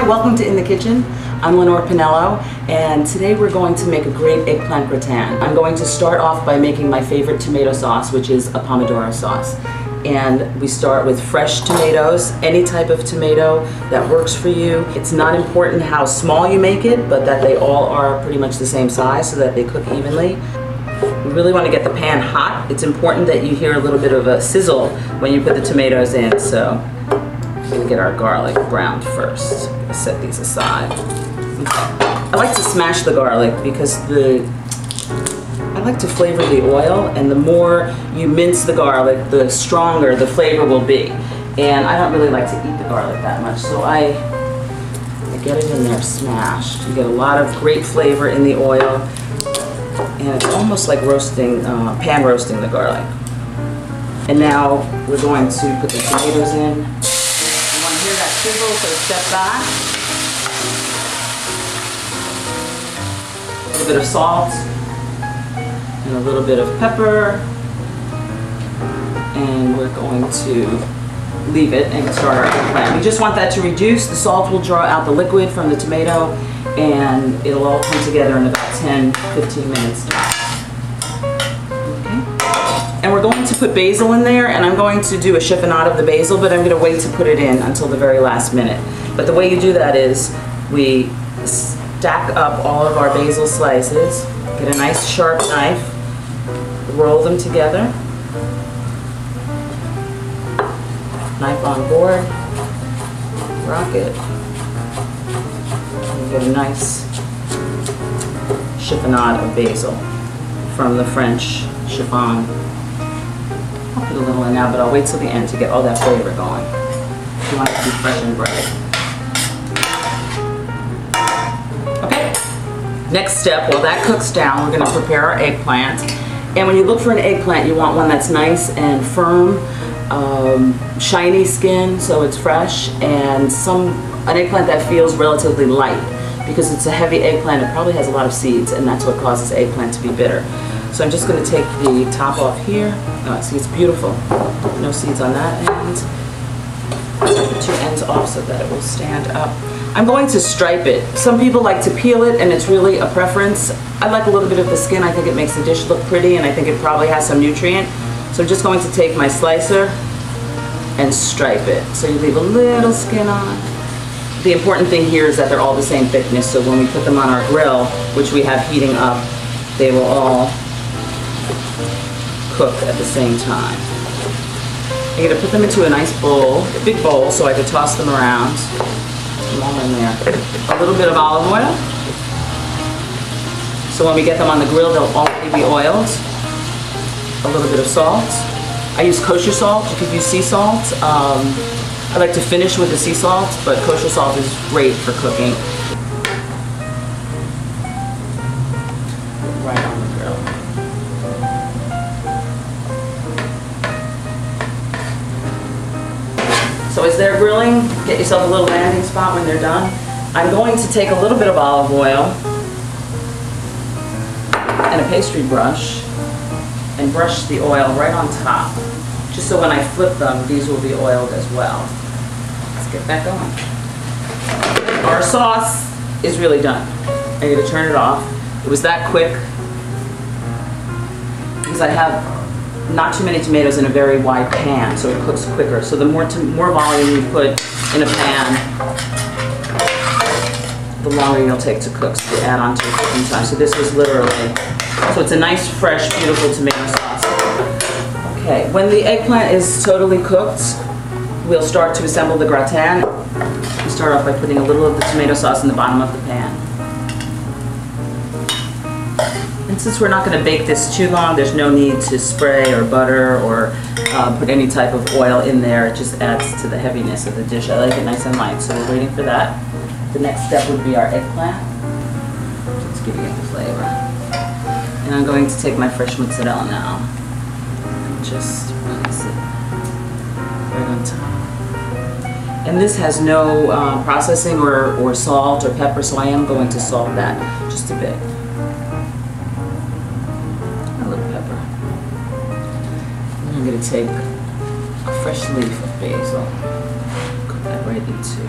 Hi, welcome to In the Kitchen. I'm Lenore Pinello, and today we're going to make a great eggplant gratin. I'm going to start off by making my favorite tomato sauce, which is a Pomodoro sauce. And we start with fresh tomatoes, any type of tomato that works for you. It's not important how small you make it, but that they all are pretty much the same size so that they cook evenly. We really want to get the pan hot. It's important that you hear a little bit of a sizzle when you put the tomatoes in, so we're going to get our garlic browned first. I'm going to set these aside. Okay. I like to smash the garlic because I like to flavor the oil, and the more you mince the garlic, the stronger the flavor will be. And I don't really like to eat the garlic that much, so I get it in there smashed. You get a lot of great flavor in the oil, and it's almost like roasting, pan roasting the garlic. And now we're going to put the tomatoes in. You want to hear that sizzle, so step back. A little bit of salt. And a little bit of pepper, and we're going to leave it and start our eggplant. We just want that to reduce. The salt will draw out the liquid from the tomato, and it'll all come together in about 10-15 minutes. Okay. And we're going to put basil in there, and I'm going to do a chiffonade of the basil, but I'm going to wait to put it in until the very last minute. But the way you do that is we stack up all of our basil slices, get a nice sharp knife, roll them together, knife on board, rock it, and get a nice chiffonade of basil from the French chiffon. I'll put a little in now, but I'll wait till the end to get all that flavor going. You want it to be fresh and bright. Okay, next step, while that cooks down, we're going to prepare our eggplant. And when you look for an eggplant, you want one that's nice and firm, shiny skin, so it's fresh, and an eggplant that feels relatively light. Because it's a heavy eggplant, it probably has a lot of seeds, and that's what causes eggplant to be bitter. So I'm just going to take the top off here. Oh, see, it's beautiful. No seeds on that end. Take the two ends off so that it will stand up. I'm going to stripe it. Some people like to peel it, and it's really a preference. I like a little bit of the skin. I think it makes the dish look pretty, and I think it probably has some nutrient. So I'm just going to take my slicer and stripe it. So you leave a little skin on. The important thing here is that they're all the same thickness, so when we put them on our grill, which we have heating up, they will all cook at the same time. I'm going to put them into a nice bowl, a big bowl, so I can toss them around. All in there. A little bit of olive oil. So when we get them on the grill, they'll already be oiled. A little bit of salt. I use kosher salt. You could use sea salt. I like to finish with the sea salt, but kosher salt is great for cooking. Right on the grill. So as they're grilling, get yourself a little landing spot when they're done. I'm going to take a little bit of olive oil and a pastry brush and brush the oil right on top, just so when I flip them, these will be oiled as well. Let's get that going. Our sauce is really done. I'm going to turn it off. It was that quick because I have not too many tomatoes in a very wide pan, so it cooks quicker. So the more volume you put in a pan, the longer you'll take to cook, so you add on to the cooking time. So this was literally, so it's a nice, fresh, beautiful tomato sauce. Okay, when the eggplant is totally cooked, we'll start to assemble the gratin. We start off by putting a little of the tomato sauce in the bottom of the pan. And since we're not going to bake this too long, there's no need to spray or butter or put any type of oil in there. It just adds to the heaviness of the dish. I like it nice and light, so we're waiting for that. The next step would be our eggplant. Just giving it the flavor. And I'm going to take my fresh mozzarella now and just place it right on top. And this has no processing or salt or pepper, so I am going to salt that just a bit. I'm going to take a fresh leaf of basil, cook that right into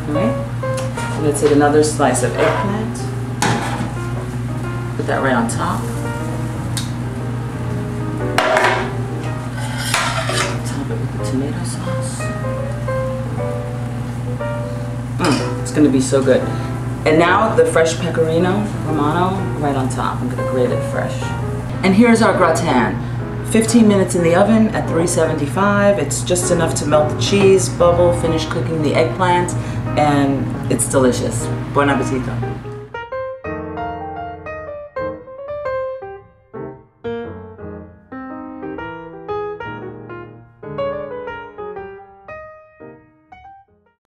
Alright? I'm going to take another slice of eggplant. Put that right on top. Top it with the tomato sauce. It's going to be so good. And now the fresh pecorino romano right on top. I'm going to grate it fresh. And here's our gratin. 15 minutes in the oven at 375. It's just enough to melt the cheese, bubble, finish cooking the eggplant, and it's delicious. Buon appetito.